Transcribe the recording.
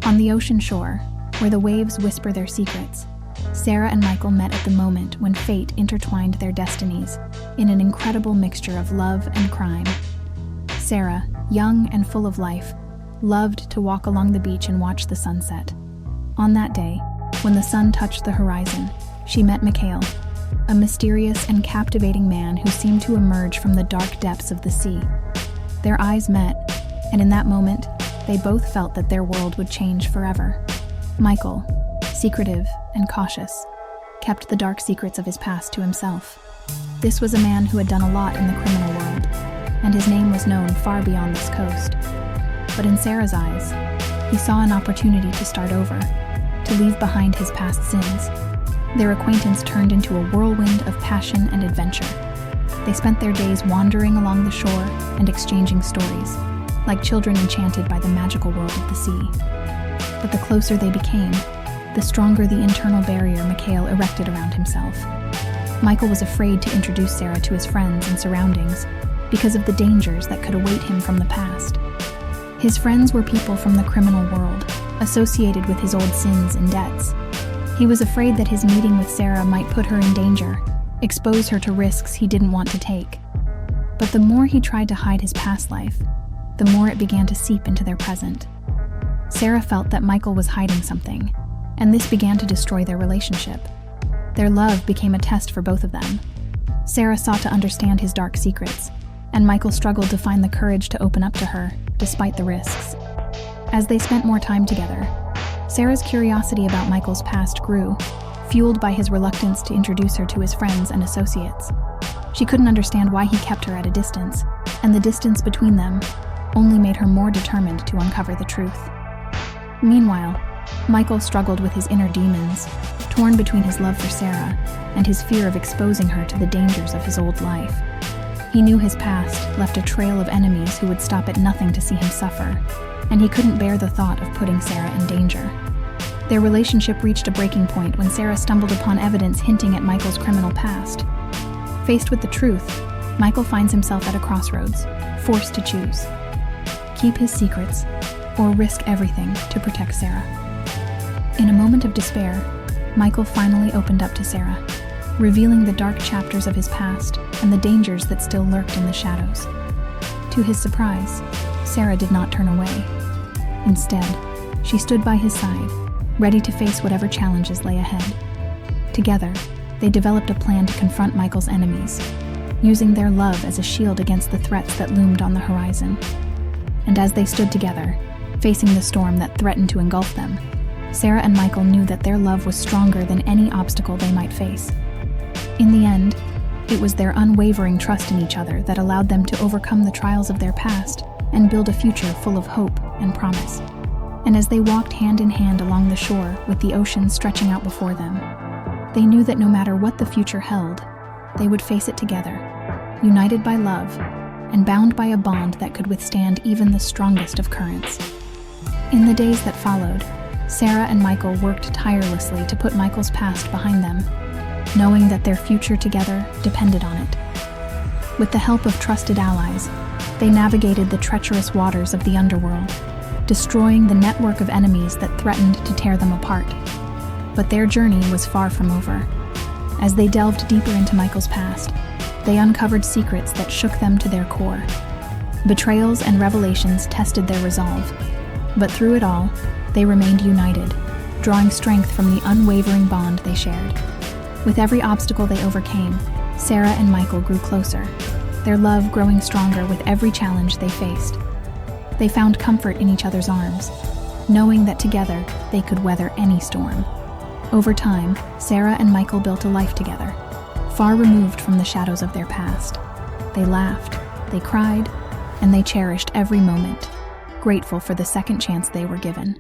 On the ocean shore, where the waves whisper their secrets, Sara and Michael met at the moment when fate intertwined their destinies in an incredible mixture of love and crime. Sara, young and full of life, loved to walk along the beach and watch the sunset. On that day, when the sun touched the horizon, she met Michael, a mysterious and captivating man who seemed to emerge from the dark depths of the sea. Their eyes met, and in that moment, they both felt that their world would change forever. Michael, secretive and cautious, kept the dark secrets of his past to himself. This was a man who had done a lot in the criminal world, and his name was known far beyond this coast. But in Sara's eyes, he saw an opportunity to start over, to leave behind his past sins. Their acquaintance turned into a whirlwind of passion and adventure. They spent their days wandering along the shore and exchanging stories, like children enchanted by the magical world of the sea. But the closer they became, the stronger the internal barrier Michael erected around himself. Michael was afraid to introduce Sara to his friends and surroundings because of the dangers that could await him from the past. His friends were people from the criminal world, associated with his old sins and debts. He was afraid that his meeting with Sara might put her in danger, expose her to risks he didn't want to take. But the more he tried to hide his past life, the more it began to seep into their present. Sara felt that Michael was hiding something, and this began to destroy their relationship. Their love became a test for both of them. Sara sought to understand his dark secrets, and Michael struggled to find the courage to open up to her, despite the risks. As they spent more time together, Sara's curiosity about Michael's past grew, fueled by his reluctance to introduce her to his friends and associates. She couldn't understand why he kept her at a distance, and the distance between them only made her more determined to uncover the truth. Meanwhile, Michael struggled with his inner demons, torn between his love for Sara and his fear of exposing her to the dangers of his old life. He knew his past left a trail of enemies who would stop at nothing to see him suffer, and he couldn't bear the thought of putting Sara in danger. Their relationship reached a breaking point when Sara stumbled upon evidence hinting at Michael's criminal past. Faced with the truth, Michael finds himself at a crossroads, forced to choose. Keep his secrets, or risk everything to protect Sara. In a moment of despair, Michael finally opened up to Sara, revealing the dark chapters of his past and the dangers that still lurked in the shadows. To his surprise, Sara did not turn away. Instead, she stood by his side, ready to face whatever challenges lay ahead. Together, they developed a plan to confront Michael's enemies, using their love as a shield against the threats that loomed on the horizon. And as they stood together, facing the storm that threatened to engulf them, Sara and Michael knew that their love was stronger than any obstacle they might face. In the end, it was their unwavering trust in each other that allowed them to overcome the trials of their past and build a future full of hope and promise. And as they walked hand in hand along the shore with the ocean stretching out before them, they knew that no matter what the future held, they would face it together, united by love and bound by a bond that could withstand even the strongest of currents. In the days that followed, Sara and Michael worked tirelessly to put Michael's past behind them, knowing that their future together depended on it. With the help of trusted allies, they navigated the treacherous waters of the underworld, destroying the network of enemies that threatened to tear them apart. But their journey was far from over. As they delved deeper into Michael's past, they uncovered secrets that shook them to their core. Betrayals and revelations tested their resolve, but through it all, they remained united, drawing strength from the unwavering bond they shared. With every obstacle they overcame, Sara and Michael grew closer, their love growing stronger with every challenge they faced. They found comfort in each other's arms, knowing that together they could weather any storm. Over time, Sara and Michael built a life together, far removed from the shadows of their past. They laughed, they cried, and they cherished every moment, grateful for the second chance they were given.